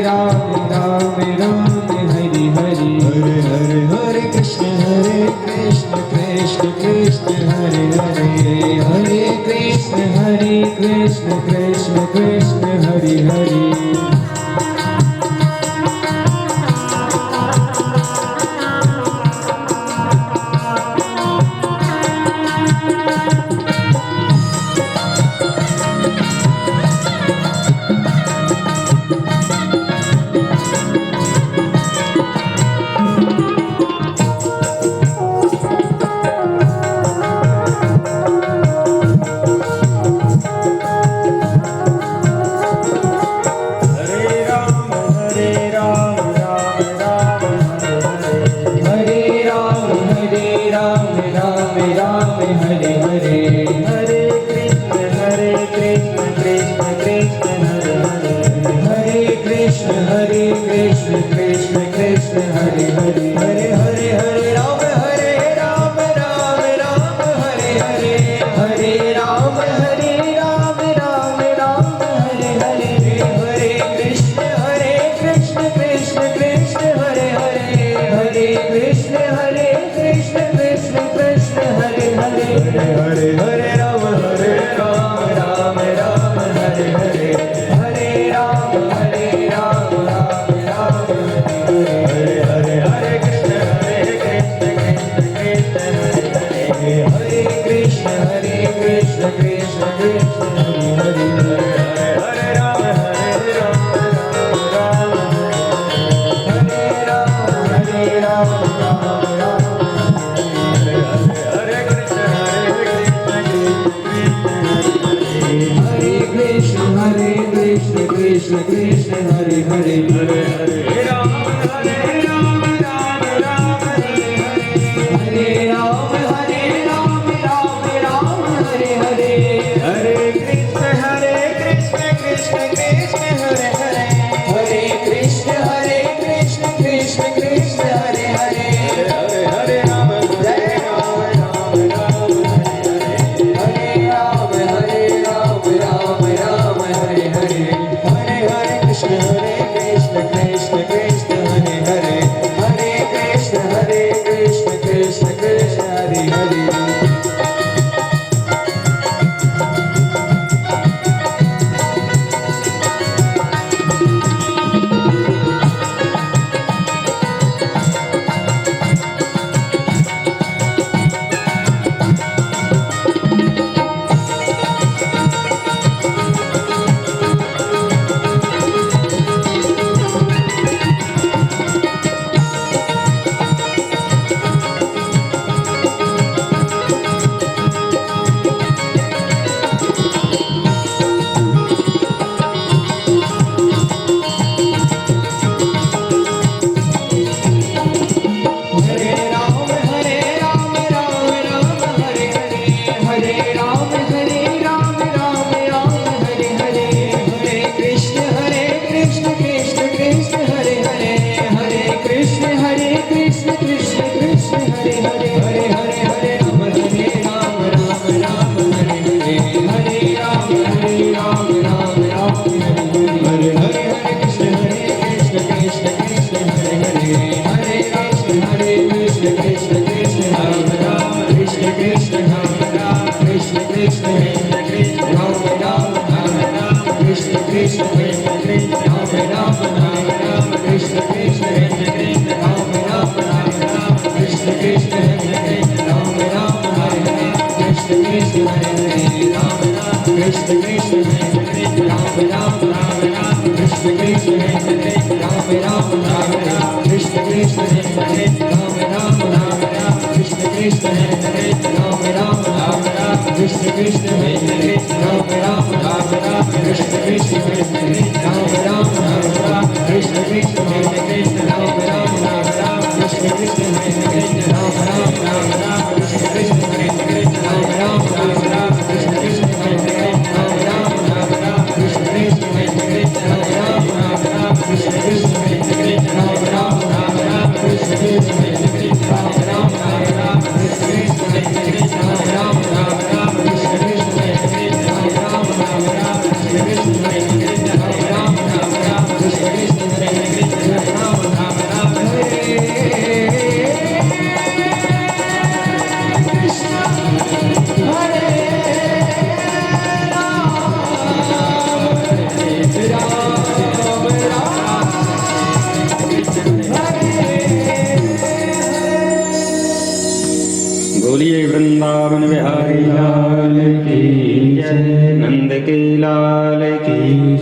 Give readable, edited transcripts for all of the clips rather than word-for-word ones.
राम राम राम हरे हरे, हरे हरे हरे कृष्ण कृष्ण कृष्ण हरे हरे, हरे कृष्ण कृष्ण कृष्ण हरे हरे। कृष्ण कृष्ण हरे हरे, हरे राम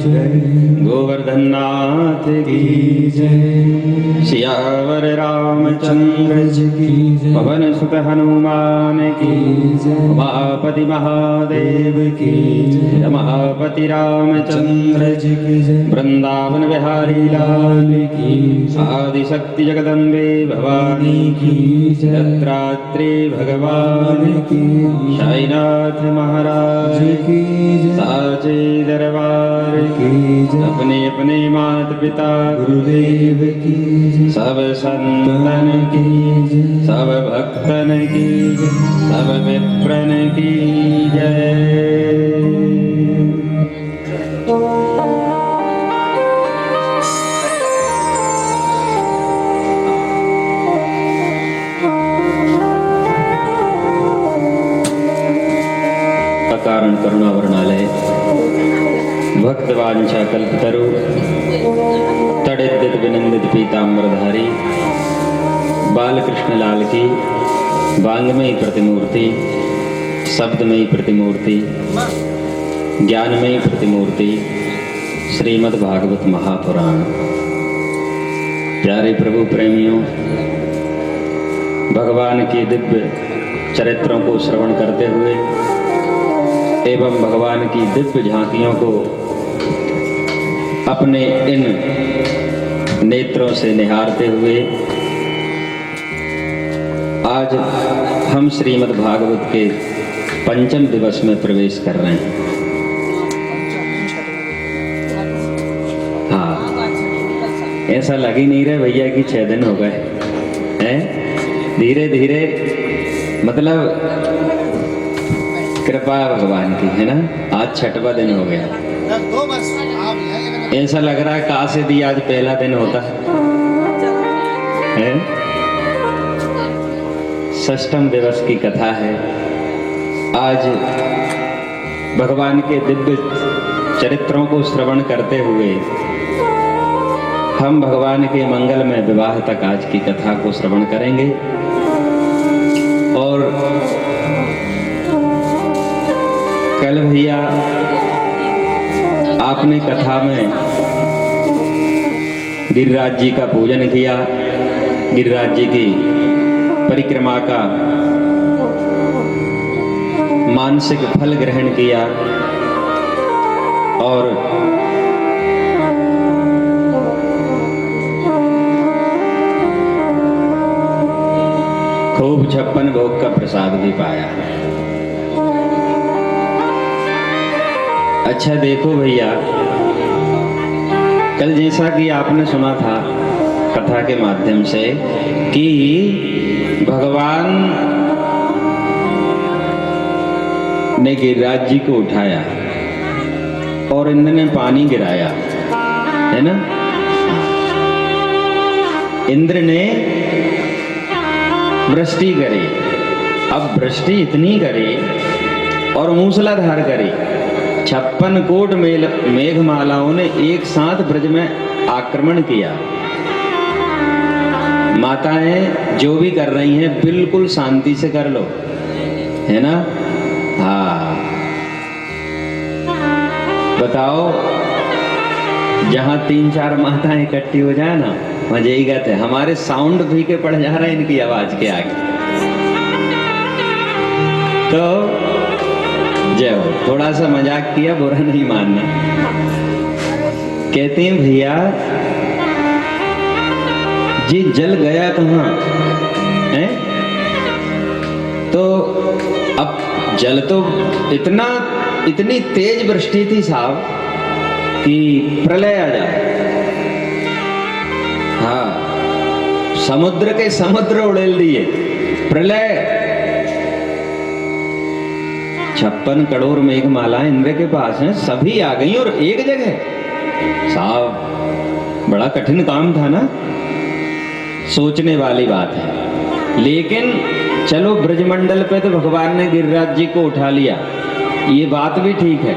जय गोवर्धननाथ की जय सियावर रामचंद्र जी की जय पवन सुत हनुमान की जय उमापति महादेव की रमापति रामचंद्र जी की जय वृंदावन बिहारी लाल की जय आदि शक्ति जगदम्बे भवानी की जय दत्तात्रेय भगवान की साईनाथ महाराज की जय साचे दरबार की जय अपने अपने माता पिता गुरुदेव की जय सब संतन की जय सब भक्तन की सब विप्रन की जय। कारण करुणा वर्णालय भक्तवांछा कल्पतरु तड़ित विनंदित पीताम्बरधारी बालकृष्ण लाल की वांगमयी प्रतिमूर्ति शब्दमयी प्रतिमूर्ति ज्ञानमयी प्रतिमूर्ति श्रीमद् भागवत महापुराण। प्यारे प्रभु प्रेमियों, भगवान के दिव्य चरित्रों को श्रवण करते हुए एवं भगवान की दिव्य झांकियों को अपने इन नेत्रों से निहारते हुए आज हम श्रीमद् भागवत के पंचम दिवस में प्रवेश कर रहे हैं। हाँ, ऐसा लग ही नहीं रहा भैया कि 6 दिन हो गए हैं। धीरे धीरे मतलब कृपा भगवान की है ना। आज 6वां दिन हो गया। ऐसा लग रहा है काश यदि आज पहला दिन होता है। 6वें दिवस की कथा है। आज भगवान के दिव्य चरित्रों को श्रवण करते हुए हम भगवान के मंगल में विवाह तक आज की कथा को श्रवण करेंगे। और कल भैया आपने कथा में गिरिराज जी का पूजन किया, गिरिराज जी की परिक्रमा का मानसिक फल ग्रहण किया और खूब 56 भोग का प्रसाद भी पाया। अच्छा देखो भैया, कल जैसा कि आपने सुना था कथा के माध्यम से कि भगवान ने गिरिराज जी को उठाया और इंद्र ने पानी गिराया, है ना। इंद्र ने वृष्टि करी। अब वृष्टि इतनी करी और मूसलाधार करी, 56 कोट मेघमालाओं ने एक साथ ब्रज में आक्रमण किया। माताएं जो भी कर रही हैं बिल्कुल शांति से कर लो, है ना। हाँ, बताओ, जहां 3-4 माताएं इकट्ठी हो जाए ना, वहां यही कहते हैं हमारे साउंड फीके पड़ जा रहे हैं इनकी आवाज के आगे। तो जय हो। थोड़ा सा मजाक किया, बुरा नहीं मानना। कहते हैं भैया जी जल गया कहाँ है। तो अब जल तो इतनी तेज वृष्टि थी साहब कि प्रलय आ जाए। हाँ, समुद्र के समुद्र उड़ेल दिए, प्रलय। 56 करोड़ मेघमाला इंद्र के पास हैं, सभी आ गई और एक जगह। साहब बड़ा कठिन काम था ना, सोचने वाली बात है। लेकिन चलो ब्रजमंडल पे तो भगवान ने गिरिराज जी को उठा लिया, ये बात भी ठीक है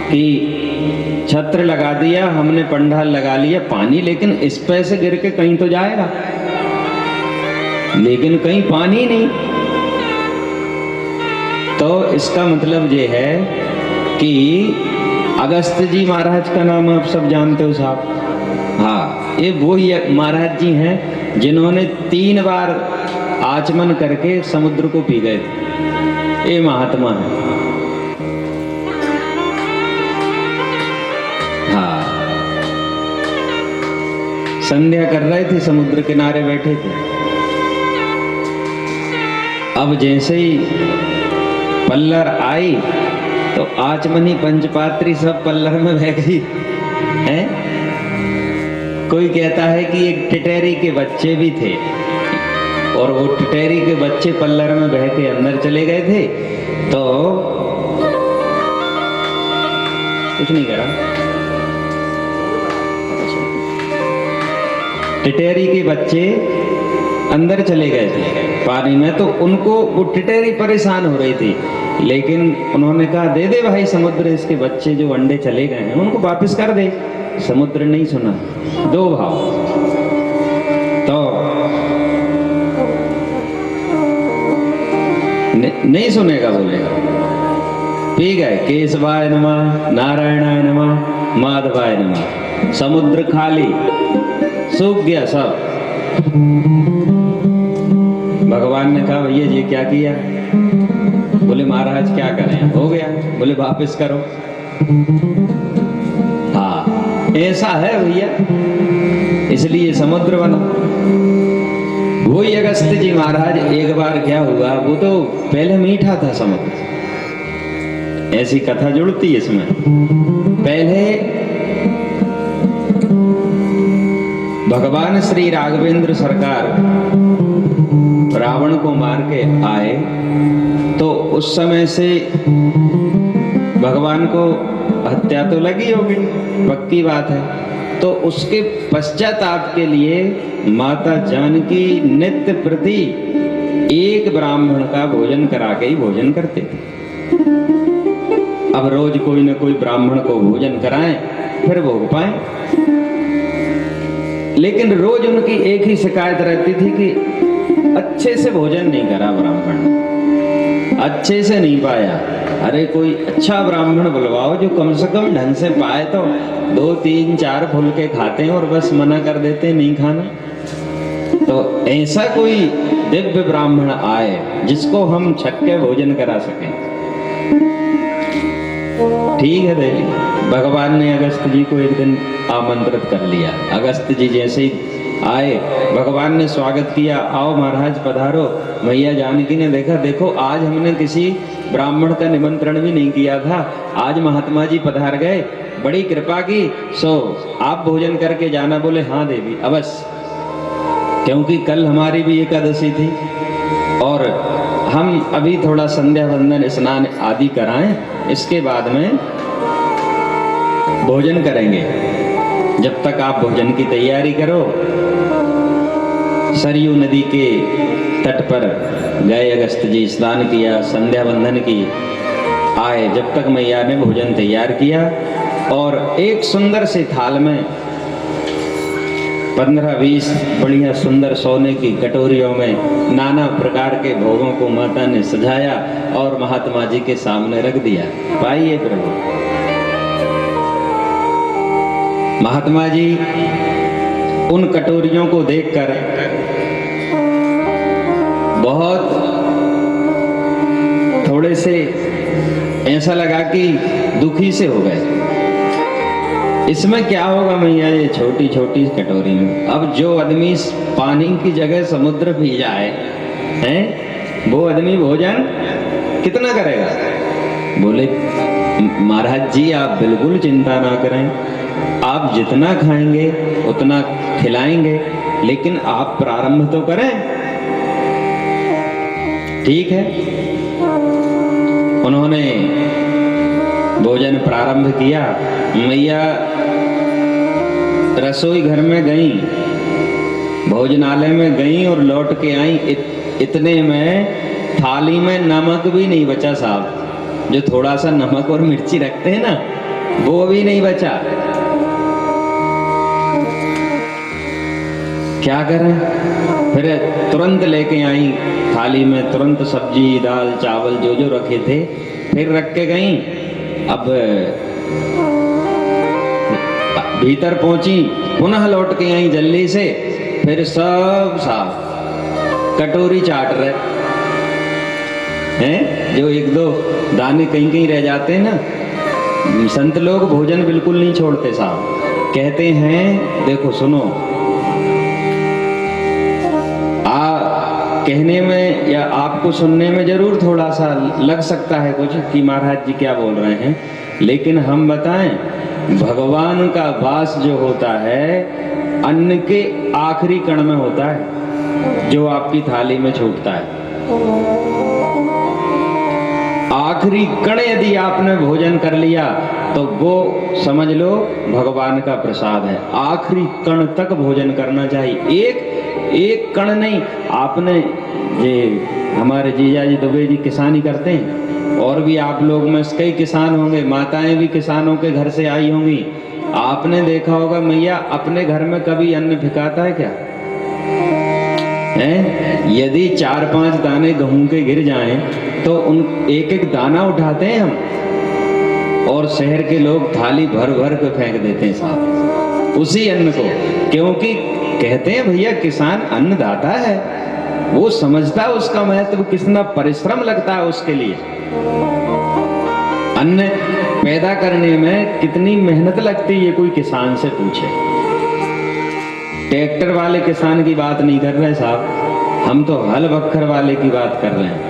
कि छत्र लगा दिया हमने, पंडाल लगा लिया, पानी लेकिन इस पे से गिर के कहीं तो जाएगा, लेकिन कहीं पानी नहीं। तो इसका मतलब ये है कि अगस्त जी महाराज का नाम आप सब जानते हो साहब। हाँ, ये वो ही महाराज जी हैं जिन्होंने 3 बार आचमन करके समुद्र को पी गए थे। ये महात्मा है। हाँ, संध्या कर रहे थे, समुद्र किनारे बैठे थे। अब जैसे ही पल्लर आई तो आचमनी पंचपात्री सब पल्लर में बह गई हैं। कोई कहता है कि एक टिटेरी के बच्चे भी थे और वो टिटेरी के बच्चे पल्लर में बह के अंदर चले गए थे। तो कुछ नहीं करा, टिटेरी के बच्चे अंदर चले गए थे पानी में, तो उनको वो टिटेरी परेशान हो रही थी, लेकिन उन्होंने कहा दे दे भाई समुद्र, इसके बच्चे जो अंडे चले गए हैं उनको वापस कर दे। समुद्र नहीं सुना, 2 भाव। तो नहीं सुनेगा, बोलेगा। पी गए। केशवाय नमः, नारायणाय नमः, माधवाय नमः। समुद्र खाली, सूख गया सब। भगवान ने कहा भैया ये क्या किया? बोले महाराज क्या करें, हो गया। बोले वापस करो। हाँ, ऐसा है भैया, इसलिए समुद्र बना। वही अगस्त जी महाराज, एक बार क्या हुआ, वो तो पहले मीठा था समुद्र, ऐसी कथा जुड़ती है इसमें। पहले भगवान श्री राघवेंद्र सरकार रावण को मार के आए, तो उस समय से भगवान को हत्या तो लगी होगी, पक्की बात है। तो उसके पश्चाताप के लिए माता जानकी नित्य प्रति एक ब्राह्मण का भोजन करा के ही भोजन करते थे। अब रोज कोई न कोई ब्राह्मण को भोजन कराएं, फिर भोग पाए। लेकिन रोज उनकी एक ही शिकायत रहती थी कि अच्छे से भोजन नहीं करा ब्राह्मण, अच्छे से नहीं पाया। अरे कोई अच्छा ब्राह्मण बुलवाओ जो कम से कम ढंग से पाए। तो 2, 3, 4 फुलके खाते हैं और बस मना कर देते हैं नहीं खाना। तो ऐसा कोई दिव्य ब्राह्मण आए जिसको हम छक्के भोजन करा सकें। ठीक है देवी, भगवान ने अगस्त जी को एक दिन आमंत्रित कर लिया। अगस्त जी जैसे ही आए, भगवान ने स्वागत किया, आओ महाराज पधारो। मैया जानकी ने देखा, देखो आज हमने किसी ब्राह्मण का निमंत्रण भी नहीं किया था, आज महात्मा जी पधार गए, बड़ी कृपा की। सो आप भोजन करके जाना। बोले हाँ देवी अवश्य, क्योंकि कल हमारी भी एकादशी थी और हम अभी थोड़ा संध्या वंदन स्नान आदि कराएं, इसके बाद में भोजन करेंगे। जब तक आप भोजन की तैयारी करो। सरयू नदी के तट पर गए अगस्त जी, स्नान किया, संध्या वंदन की, आए। जब तक मैया ने भोजन तैयार किया और एक सुंदर से थाल में 15-20 बढ़िया सुंदर सोने की कटोरियों में नाना प्रकार के भोगों को माता ने सजाया और महात्मा जी के सामने रख दिया। पाइए प्रभु। महात्मा जी उन कटोरियों को देखकर बहुत थोड़े से ऐसा लगा कि दुखी से हो गए। इसमें क्या होगा मैया, ये छोटी छोटी कटोरी में। अब जो आदमी पानी की जगह समुद्र पी जाए हैं, वो आदमी भोजन कितना करेगा? बोले महाराज जी आप बिल्कुल चिंता ना करें, आप जितना खाएंगे उतना खिलाएंगे, लेकिन आप प्रारंभ तो करें। ठीक है। उन्होंने भोजन प्रारंभ किया। मैया रसोई घर में गई, भोजनालय में गई और लौट के आई। इतने में थाली में नमक भी नहीं बचा साहब। जो थोड़ा सा नमक और मिर्ची रखते हैं ना, वो भी नहीं बचा। क्या करें? फिर तुरंत लेके आई थाली में, तुरंत सब्जी दाल चावल जो जो रखे थे फिर रख के गई। अब भीतर पहुंची, पुनः लौट के आई जल्दी से, फिर सब साफ, कटोरी चाट रहे हैं। जो एक दो दाने कहीं कहीं रह जाते हैं ना, संत लोग भोजन बिल्कुल नहीं छोड़ते साहब। कहते हैं देखो सुनो, कहने में या आपको सुनने में जरूर थोड़ा सा लग सकता है कुछ कि महाराज जी क्या बोल रहे हैं, लेकिन हम बताएं, भगवान का वास जो होता है अन्न के आखिरी कण में होता है, जो आपकी थाली में छूटता है। आखिरी कण यदि आपने भोजन कर लिया तो वो समझ लो भगवान का प्रसाद है। आखिरी कण तक भोजन करना चाहिए, एक कण नहीं। आपने ये हमारे जीजा जी दुबे जी किसानी करते हैं, और भी आप लोग में कई किसान होंगे, माताएं भी किसानों के घर से आई होंगी। आपने देखा होगा मैया अपने घर में कभी अन्न फिकाता है क्या है? यदि 4-5 दाने गेहूं के गिर जाएं तो उन एक एक दाना उठाते हैं हम, और शहर के लोग थाली भर भर के फेंक देते हैं साहब उसी अन्न को। क्योंकि कहते हैं भैया किसान अन्नदाता है, वो समझता है उसका महत्व, कितना परिश्रम लगता है उसके लिए। अन्न पैदा करने में कितनी मेहनत लगती है, कोई किसान से पूछे। ट्रैक्टर वाले किसान की बात नहीं कर रहे साहब, हम तो हल बखर वाले की बात कर रहे हैं।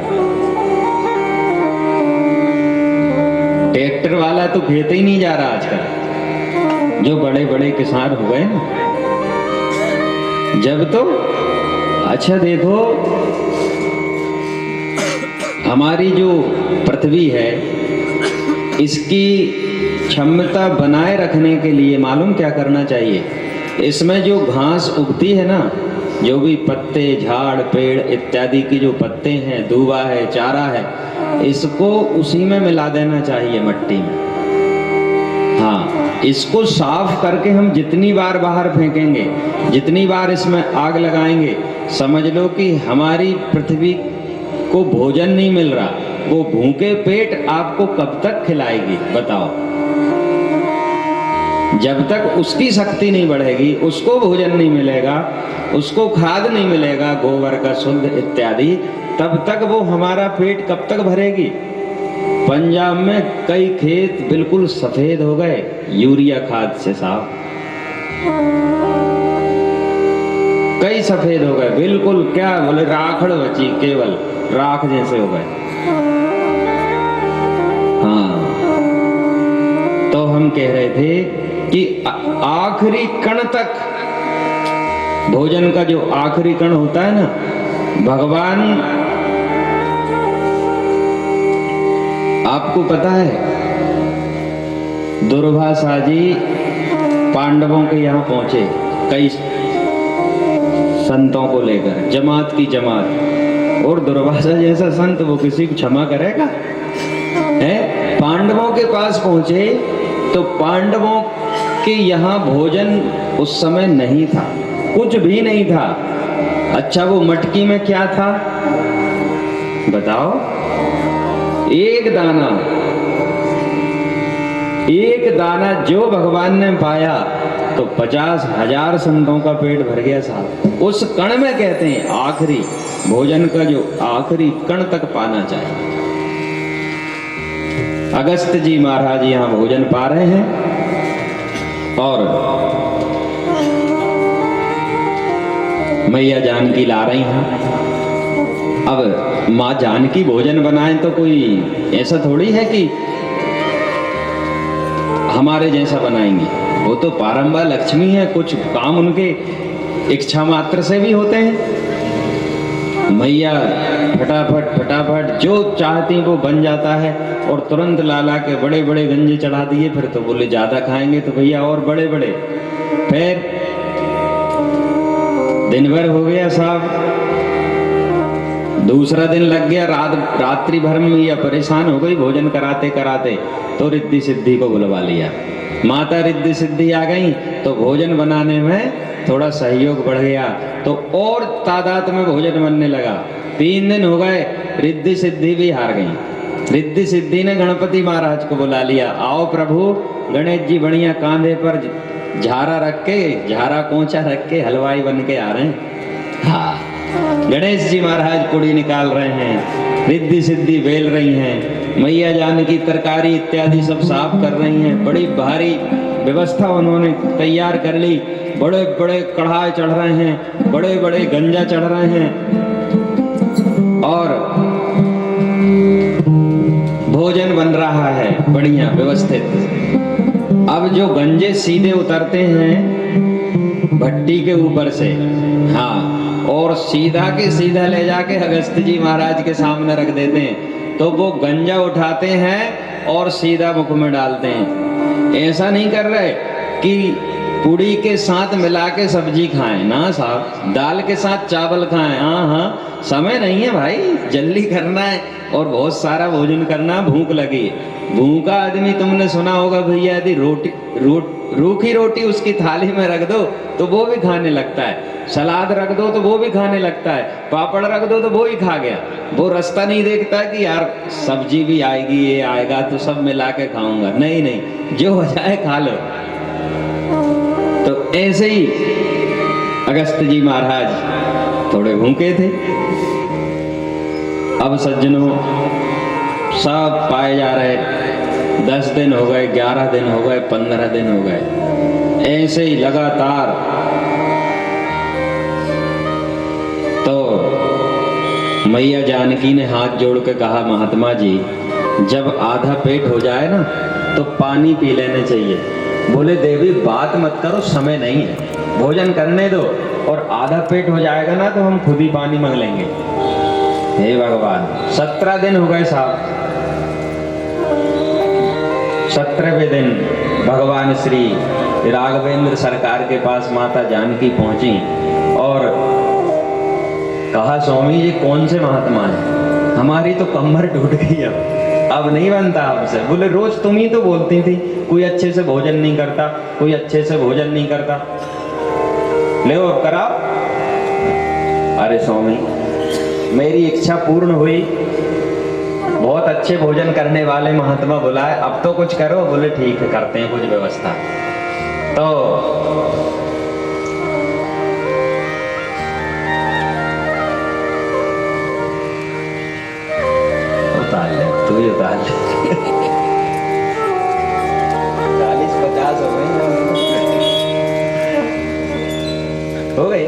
ट्रैक्टर वाला तो खेत ही नहीं जा रहा आजकल, जो बड़े बड़े किसान हो गए ना। जब तो अच्छा देखो, हमारी जो पृथ्वी है इसकी क्षमता बनाए रखने के लिए मालूम क्या करना चाहिए? इसमें जो घास उगती है ना, जो भी पत्ते, झाड़, पेड़ इत्यादि की जो पत्ते हैं, दूबा है, चारा है, इसको उसी में मिला देना चाहिए मिट्टी में। हाँ, इसको साफ करके हम जितनी बार बाहर फेंकेंगे, जितनी बार इसमें आग लगाएंगे, समझ लो कि हमारी पृथ्वी को भोजन नहीं मिल रहा। वो भूखे पेट आपको कब तक खिलाएगी बताओ? जब तक उसकी शक्ति नहीं बढ़ेगी, उसको भोजन नहीं मिलेगा, उसको खाद नहीं मिलेगा, गोबर का शुद्ध इत्यादि, तब तक वो हमारा पेट कब तक भरेगी? पंजाब में कई खेत बिल्कुल सफेद हो गए यूरिया खाद से साहब, कई सफेद हो गए बिल्कुल, क्या बोले, राखड़ बची, केवल राख जैसे हो गए। हाँ, तो हम कह रहे थे कि आखिरी कण तक, भोजन का जो आखिरी कण होता है ना, भगवान, आपको पता है दुर्वासा जी पांडवों के यहाँ पहुंचे, कई संतों को लेकर, जमात की जमात, और दुर्वासा जैसा संत वो किसी को क्षमा करेगा? है, पांडवों के पास पहुंचे तो पांडवों के यहाँ भोजन उस समय नहीं था, कुछ भी नहीं था। अच्छा, वो मटकी में क्या था बताओ? एक दाना, एक दाना जो भगवान ने पाया तो 50,000 संतों का पेट भर गया साहब। उस कण में कहते हैं आखिरी भोजन का जो आखिरी कण तक पाना चाहिए। अगस्त जी महाराज यहाँ भोजन पा रहे हैं, और मैया जानकी ला रही हैं। अब माँ जानकी भोजन बनाए तो कोई ऐसा थोड़ी है कि हमारे जैसा बनाएंगे, वो तो पारंबा लक्ष्मी है, कुछ काम उनके इच्छा मात्र से भी होते हैं। मैया फटाफट फटाफट जो चाहती वो बन जाता है, और तुरंत लाला के बड़े बड़े गंजे चढ़ा दिए। फिर तो बोले ज्यादा खाएंगे तो भैया और बड़े बड़े। फिर दिन भर हो गया साहब, दूसरा दिन लग गया, रात्रि भर में मैया परेशान हो गई भोजन कराते कराते, तो रिद्धि सिद्धि को बुलवा लिया। माता रिद्धि सिद्धि आ गई तो भोजन बनाने में थोड़ा सहयोग बढ़ गया, तो और तादाद में भोजन बनने लगा। 3 दिन हो गए, रिद्धि सिद्धि भी हार गई। रिद्धि सिद्धि ने गणपति महाराज को बुला लिया, आओ प्रभु। गणेश जी बढ़िया कांधे पर झारा रख के, झारा कोंचा रख के हलवाई बन के आ रहे हैं। हाँ, गणेश जी महाराज पुड़ी निकाल रहे हैं, रिद्धि सिद्धि बेल रही हैं, मैया जान की तरकारी इत्यादि सब साफ कर रही हैं। बड़ी भारी व्यवस्था उन्होंने तैयार कर ली। बड़े बड़े कढ़ाई चढ़ रहे हैं, बड़े बड़े गंजा चढ़ रहे हैं और भोजन बन रहा है बढ़िया व्यवस्थित। अब जो गंजे सीधे उतरते हैं भट्टी के ऊपर से, हाँ, और सीधा के सीधा ले जाके अगस्त जी महाराज के सामने रख देते हैं। तो वो गंजा उठाते हैं और सीधा मुख में डालते हैं। ऐसा नहीं कर रहे कि पूड़ी के साथ मिला के सब्जी खाएं, ना साहब, दाल के साथ चावल खाएं। हाँ हाँ, समय नहीं है भाई, जल्दी करना है और बहुत सारा भोजन करना, भूख लगी है। भूखा आदमी, तुमने सुना होगा भैया, यदि रूखी रोटी उसकी थाली में रख दो तो वो भी खाने लगता है, सलाद रख दो तो वो भी खाने लगता है, पापड़ रख दो तो वो ही खा गया। वो रास्ता नहीं देखता कि यार सब्जी भी आएगी, ये आएगा तो सब मिला के खाऊंगा। नहीं नहीं, जो हो जाए खा लो। तो ऐसे ही अगस्त जी महाराज थोड़े भूखे थे। अब सज्जनों सब पाए जा रहे, 10 दिन हो गए, 11 दिन हो गए, 15 दिन हो गए, ऐसे ही लगातार। तो मैया जानकी ने हाथ जोड़ के कहा, महात्मा जी जब आधा पेट हो जाए ना तो पानी पी लेने चाहिए। बोले देवी बात मत करो, समय नहीं है, भोजन करने दो, और आधा पेट हो जाएगा ना तो हम खुद ही पानी मांग लेंगे। हे भगवान, 17 दिन हो गए साहब। 17वें दिन भगवान श्री राघवेंद्र सरकार के पास माता जानकी पहुंची और कहा, स्वामी जी कौन से महात्मा हैं, हमारी तो कमर टूट गई, अब नहीं बनता आपसे। बोले रोज तुम ही तो बोलती थी कोई अच्छे से भोजन नहीं करता, कोई अच्छे से भोजन नहीं करता, ले अब कराओ। अरे स्वामी, मेरी इच्छा पूर्ण हुई, बहुत अच्छे भोजन करने वाले महात्मा बुलाए, अब तो कुछ करो। बोले ठीक है, करते हैं कुछ व्यवस्था। तो उतार ले, तू ही उतार ले। 40-50 हो गए, हो गए।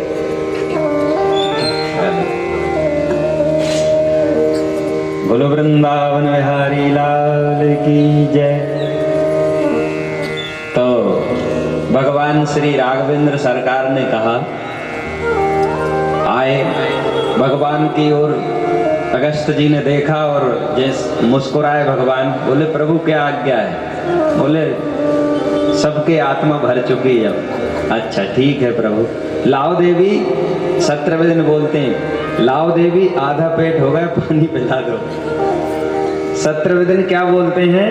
बोलो वृंदावन बिहारी लाल की जय। तो भगवान श्री राघवेंद्र सरकार ने कहा, आए भगवान की ओर। अगस्त जी ने देखा और जैसे मुस्कुराए भगवान। बोले प्रभु क्या आज्ञा है? बोले सबके आत्मा भर चुकी है अब। अच्छा ठीक है प्रभु। लाओ देवी, 17वें दिन बोलते हैं, लाओ देवी आधा पेट हो गया, पानी पिला दो। 17वें दिन क्या बोलते हैं?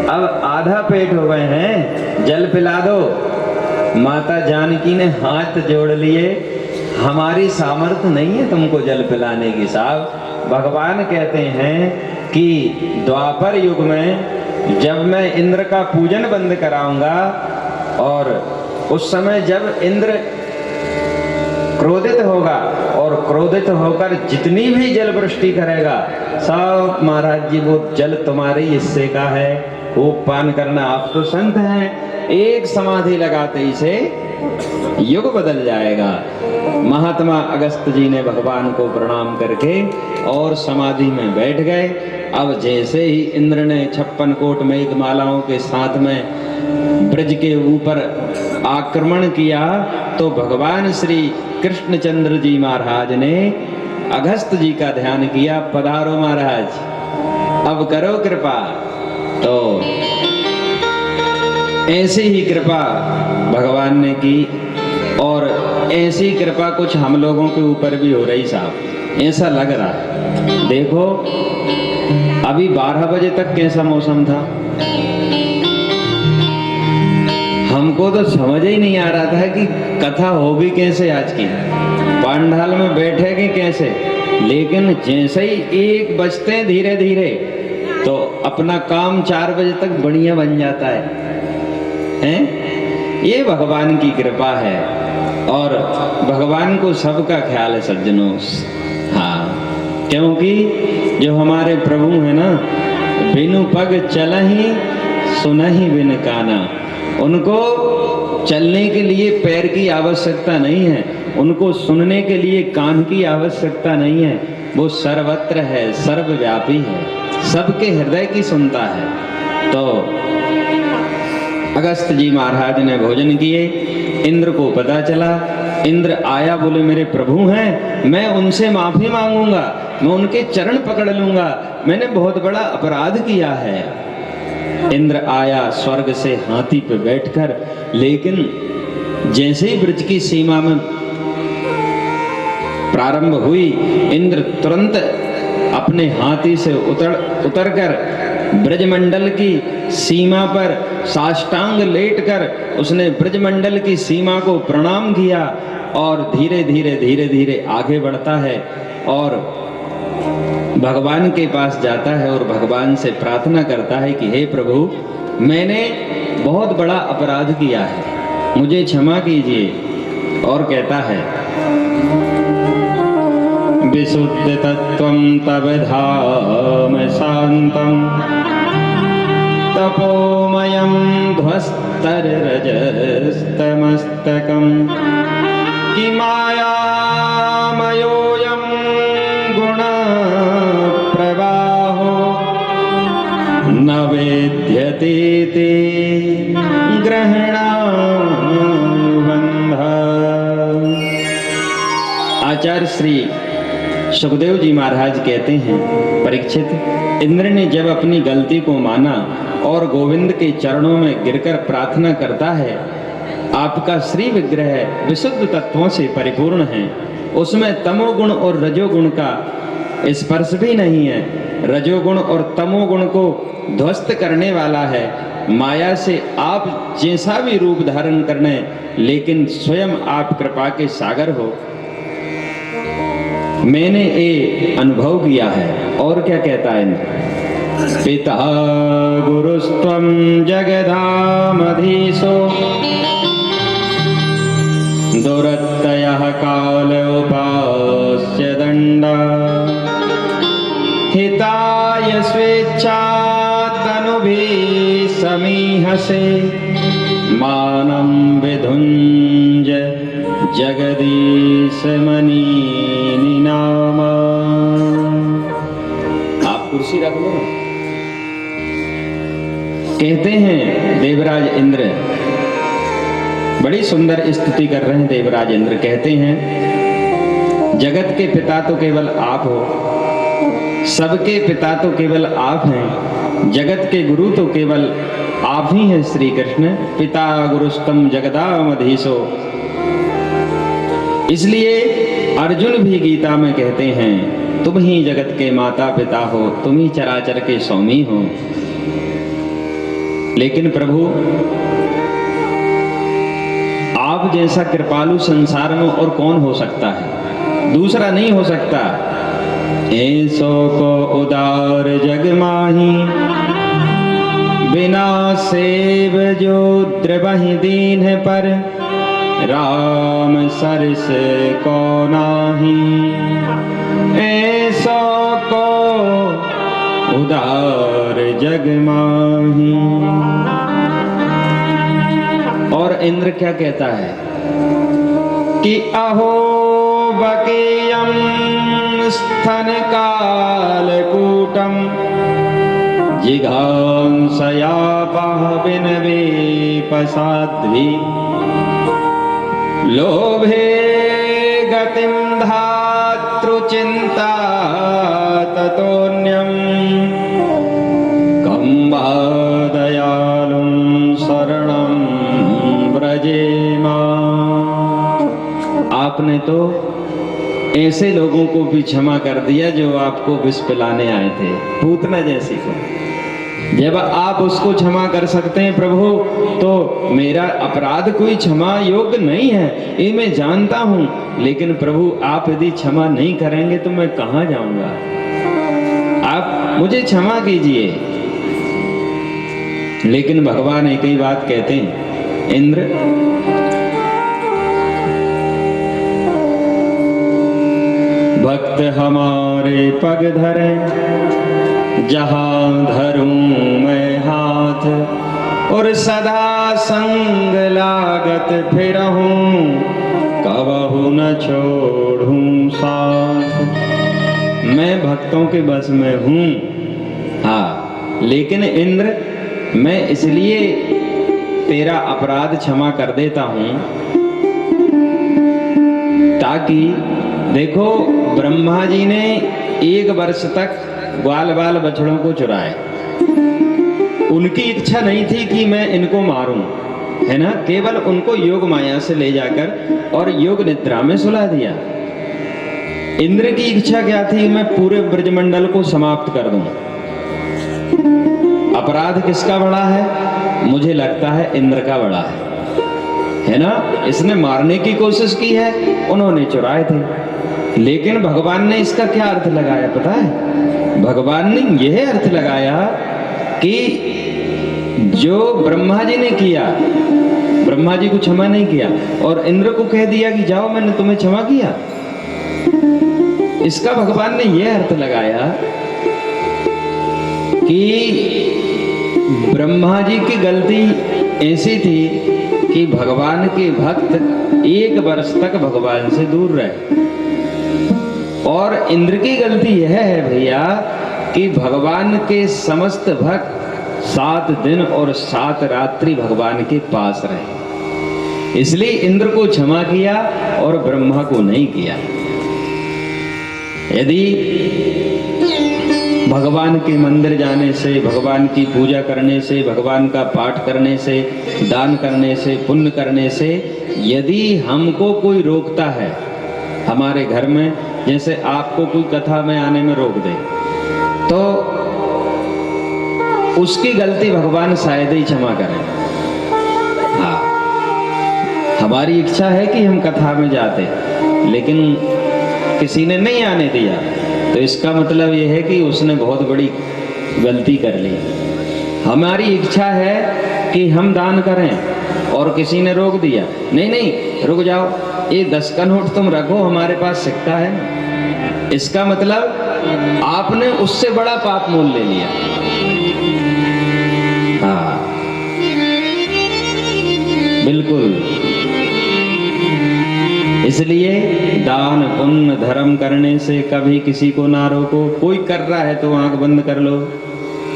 अब आधा पेट हो गए हैं, जल पिला दो। माता जानकी ने हाथ जोड़ लिए, हमारी सामर्थ्य नहीं है तुमको जल पिलाने की साहब। भगवान कहते हैं कि द्वापर युग में जब मैं इंद्र का पूजन बंद कराऊंगा और उस समय जब इंद्र क्रोधित होगा और क्रोधित होकर जितनी भी जल वृष्टि करेगा सब महाराज जी वो जल तुम्हारे हिस्से का है, खूब पान करना। आप तो संत हैं, एक समाधि लगाते ही से युग बदल जाएगा। महात्मा अगस्त जी ने भगवान को प्रणाम करके और समाधि में बैठ गए। अब जैसे ही इंद्र ने 56 कोट मेघमालाओं के साथ में ब्रज के ऊपर आक्रमण किया तो भगवान श्री कृष्णचंद्र जी महाराज ने अगस्त जी का ध्यान किया, पधारो महाराज, अब करो कृपा। तो ऐसी ही कृपा भगवान ने की और ऐसी कृपा कुछ हम लोगों के ऊपर भी हो रही साहब, ऐसा लग रहा। देखो अभी 12 बजे तक कैसा मौसम था, हमको तो समझ ही नहीं आ रहा था कि कथा होगी कैसे आज की, पंडाल में बैठेगी कैसे। लेकिन जैसे ही 1 बजते धीरे धीरे तो अपना काम 4 बजे तक बढ़िया बन जाता है, हैं? ये भगवान की कृपा है और भगवान को सबका ख्याल है सज्जनों। हाँ, क्योंकि जो हमारे प्रभु है ना, बिनु पग चलहि सुनहि बिन काना, उनको चलने के लिए पैर की आवश्यकता नहीं है, उनको सुनने के लिए कान की आवश्यकता नहीं है। वो सर्वत्र है, सर्वव्यापी है, सबके हृदय की सुनता है। तो अगस्त जी महाराज ने भोजन किए, इंद्र को पता चला, इंद्र आया, बोले मेरे प्रभु हैं, मैं उनसे माफी मांगूंगा, मैं उनके चरण पकड़ लूंगा, मैंने बहुत बड़ा अपराध किया है। इंद्र आया स्वर्ग से हाथी पे बैठकर, लेकिन जैसे ही ब्रज की सीमा में प्रारंभ हुई, इंद्र तुरंत अपने हाथी से उतरकर ब्रजमंडल की सीमा पर साष्टांग लेटकर उसने ब्रजमंडल की सीमा को प्रणाम किया और धीरे धीरे आगे बढ़ता है और भगवान के पास जाता है और भगवान से प्रार्थना करता है कि हे प्रभु, मैंने बहुत बड़ा अपराध किया है, मुझे क्षमा कीजिए। और कहता है विशुद्ध तत्वं तव धाम शांतम तपोमयं ध्वस्तररजस्तमस्तकं कि मायामयोऽयं गुणप्रवाहो न वेद्यते ते ग्रहणानुबन्धः। आचार्य श्री सुखदेव जी महाराज कहते हैं, परीक्षित, इंद्र ने जब अपनी गलती को माना और गोविंद के चरणों में गिरकर प्रार्थना करता है, आपका श्री विग्रह विशुद्ध तत्वों से परिपूर्ण है, उसमें तमोगुण और रजोगुण का स्पर्श भी नहीं है, रजोगुण और तमोगुण को ध्वस्त करने वाला है। माया से आप जैसा भी रूप धारण करने, लेकिन स्वयं आप कृपा के सागर हो, मैंने ये अनुभव किया है। और क्या कहता है, पिता गुरुस्त्वं जगदामधीशो दुरत्ययः काल उपास्य दंडा हिताय स्वेच्छा तनुभिः समीहसे मानं विधुञ्ज जगदीश मनी नामा। आप कुर्सी रख लो। कहते हैं देवराज इंद्र, बड़ी सुंदर स्तुति कर रहे हैं देवराज इंद्र, कहते हैं जगत के पिता तो केवल आप हो, सबके पिता तो केवल आप हैं, जगत के गुरु तो केवल आप ही हैं श्री कृष्ण। पिता गुरुस्तम जगदामधीशो, इसलिए अर्जुन भी गीता में कहते हैं तुम ही जगत के माता पिता हो, तुम ही चराचर के स्वामी हो। लेकिन प्रभु, आप जैसा कृपालु संसार में और कौन हो सकता है, दूसरा नहीं हो सकता। ऐसो को उदार जग माही बिना सेव जो द्रवहि दीन पर राम सरस को नाही। ऐसो को उदार जग माही। और इंद्र क्या कहता है कि अहो बकीयम स्थन कालकूटम जिघांसयापः विनवे पसाध्वी लोभे गतिं धातृचिन्ता ततोऽन्यं कं वा दयालुं शरणं व्रजेमा। आपने तो ऐसे लोगों को भी क्षमा कर दिया जो आपको विष पिलाने आए थे, पूतना जैसी को। जब आप उसको क्षमा कर सकते हैं प्रभु, तो मेरा अपराध कोई क्षमा योग्य नहीं है, ये मैं जानता हूं। लेकिन प्रभु, आप यदि क्षमा नहीं करेंगे तो मैं कहां जाऊंगा। आप मुझे क्षमा कीजिए। लेकिन भगवान एक ही बात कहते हैं, इंद्र भक्त हमारे पग धरे, जहां धरूं मैं हाथ, और सदा संग लागत फिरहूं, कबहु न छोड़ूं साथ। मैं भक्तों के बस में हूं, हाँ, लेकिन इंद्र मैं इसलिए तेरा अपराध क्षमा कर देता हूं ताकि देखो, ब्रह्मा जी ने 1 वर्ष तक ग्वाल बाल बछड़ों को चुराए। उनकी इच्छा नहीं थी कि मैं इनको मारूं, है ना, केवल उनको योग माया से ले जाकर और योग निद्रा में सुला दिया। इंद्र की इच्छा क्या थी? मैं पूरे ब्रजमंडल को समाप्त कर दूं। अपराध किसका बड़ा है? मुझे लगता है इंद्र का बड़ा है ना। इसने मारने की कोशिश की है, उन्होंने चुराए थे। लेकिन भगवान ने इसका क्या अर्थ लगाया पता है? भगवान ने यह अर्थ लगाया कि जो ब्रह्मा जी ने किया, ब्रह्मा जी को क्षमा नहीं किया और इंद्र को कह दिया कि जाओ मैंने तुम्हें क्षमा किया, इसका भगवान ने यह अर्थ लगाया कि ब्रह्मा जी की गलती ऐसी थी कि भगवान के भक्त 1 वर्ष तक भगवान से दूर रहे, और इंद्र की गलती यह है भैया कि भगवान के समस्त भक्त 7 दिन और 7 रात्रि भगवान के पास रहे। इसलिए इंद्र को क्षमा किया और ब्रह्मा को नहीं किया। यदि भगवान के मंदिर जाने से, भगवान की पूजा करने से, भगवान का पाठ करने से, दान करने से, पुण्य करने से यदि हमको कोई रोकता है हमारे घर में, जैसे आपको कोई कथा में आने में रोक दे, तो उसकी गलती भगवान शायद ही क्षमा करें। हाँ, हमारी इच्छा है कि हम कथा में जाते, लेकिन किसी ने नहीं आने दिया, तो इसका मतलब यह है कि उसने बहुत बड़ी गलती कर ली। हमारी इच्छा है कि हम दान करें और किसी ने रोक दिया, नहीं नहीं रुक जाओ, ये 10 का नोट तुम रखो, हमारे पास सिक्का है। इसका मतलब आपने उससे बड़ा पाप मोल ले लिया। हाँ बिल्कुल। इसलिए दान पुण्य धर्म करने से कभी किसी को ना रोको। कोई कर रहा है तो आंख बंद कर लो,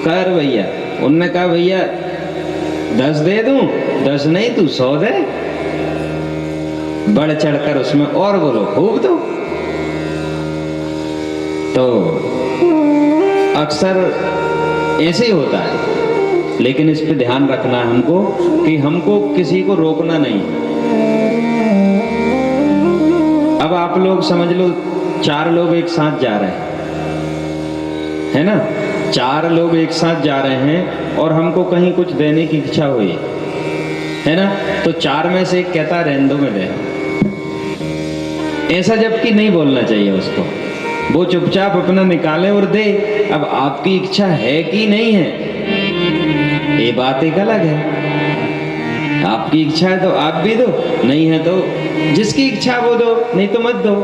कर भैया। उनने कहा भैया 10 दे दूं, 10 नहीं तू 100 दे, बढ़ चढ़कर उसमें और बोलो खूब दो। तो अक्सर ऐसे ही होता है, लेकिन इस पे ध्यान रखना है हमको कि हमको किसी को रोकना नहीं। अब आप लोग समझ लो 4 लोग एक साथ जा रहे हैं, है ना, 4 लोग एक साथ जा रहे हैं और हमको कहीं कुछ देने की इच्छा हुई, है ना, तो 4 में से एक कहता रहने दो मैं दे। ऐसा जबकि नहीं बोलना चाहिए उसको, वो चुपचाप अपना निकाले और दे। अब आपकी इच्छा है कि नहीं है ये बात एक अलग है। आपकी इच्छा है तो आप भी दो, नहीं है तो जिसकी इच्छा वो दो, नहीं तो मत दो।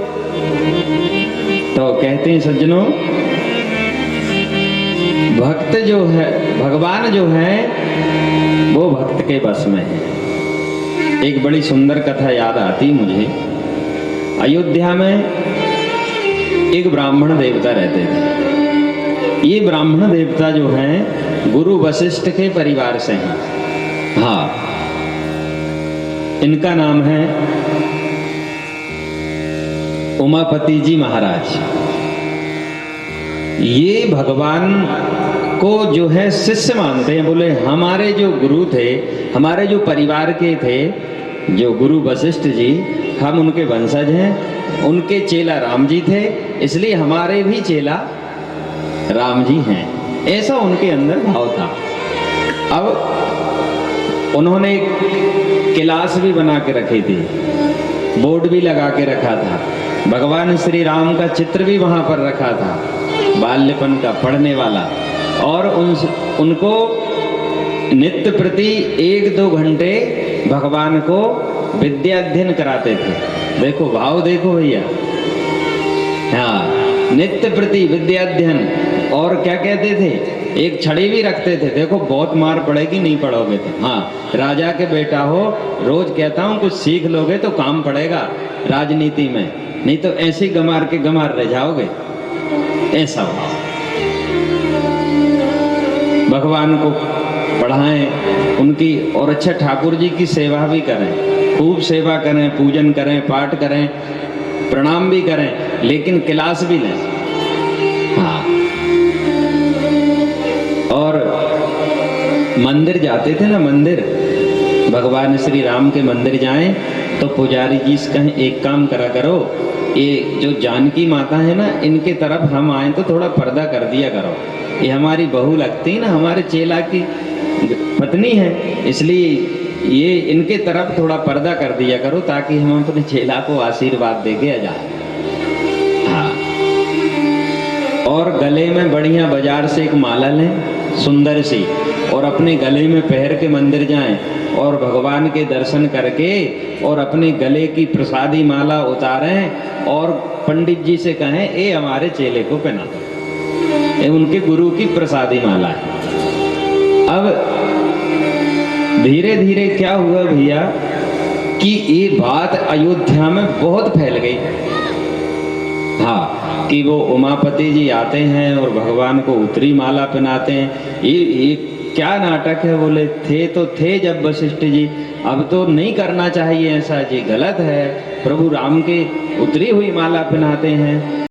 तो कहते हैं सज्जनों, भक्त जो है, भगवान जो है वो भक्त के बस में है। एक बड़ी सुंदर कथा याद आती मुझे। अयोध्या में एक ब्राह्मण देवता रहते थे। ये ब्राह्मण देवता जो हैं गुरु वशिष्ठ के परिवार से हैं। हाँ, इनका नाम है उमापति जी महाराज। ये भगवान को जो है शिष्य मानते हैं। बोले हमारे जो गुरु थे, हमारे जो परिवार के थे, जो गुरु वशिष्ठ जी, हम उनके वंशज हैं। उनके चेला राम जी थे, इसलिए हमारे भी चेला राम जी हैं। ऐसा उनके अंदर भाव था। अब उन्होंने एक क्लास भी बना के रखी थी, बोर्ड भी लगा के रखा था, भगवान श्री राम का चित्र भी वहां पर रखा था बाल्यपन का पढ़ने वाला, और उनको नित्य प्रति 1-2 घंटे भगवान को विद्या अध्ययन कराते थे। देखो भाव देखो भैया, हाँ, नित्य प्रति विद्या अध्ययन। और क्या कहते थे, एक छड़ी भी रखते थे, देखो बहुत मार पड़ेगी नहीं पढ़ोगे तो, हाँ राजा के बेटा हो, रोज कहता हूँ कुछ सीख लोगे तो काम पड़ेगा राजनीति में, नहीं तो ऐसे ही गमार के गमार रह जाओगे। ऐसा हो, भगवान को पढ़ाएं उनकी, और अच्छा ठाकुर जी की सेवा भी करें, खूब सेवा करें, पूजन करें, पाठ करें, प्रणाम भी करें, लेकिन क्लास भी लें। हाँ, और मंदिर जाते थे ना, मंदिर भगवान श्री राम के मंदिर जाएं तो पुजारी जी से कहें एक काम करा करो, ये जो जानकी माता है ना, इनके तरफ हम आए तो थोड़ा पर्दा कर दिया करो, ये हमारी बहू लगती है ना, हमारे चेला की पत्नी है, इसलिए ये इनके तरफ थोड़ा पर्दा कर दिया करो ताकि हम अपने चेला को आशीर्वाद दे के जाए। हाँ, और गले में बढ़िया बाजार से एक माला लें सुंदर सी, और अपने गले में पहन के मंदिर जाएं, और भगवान के दर्शन करके और अपने गले की प्रसादी माला उतारें, और पंडित जी से कहें ये हमारे चेले को पहना दो, ये उनके गुरु की प्रसादी माला है। अब धीरे धीरे क्या हुआ भैया कि ये बात अयोध्या में बहुत फैल गई। हाँ, कि वो उमापति जी आते हैं और भगवान को उत्तरी माला पहनाते हैं। ये क्या नाटक है, बोले थे तो थे जब वशिष्ठ जी, अब तो नहीं करना चाहिए ऐसा जी, गलत है, प्रभु राम के उत्तरी हुई माला पहनाते हैं।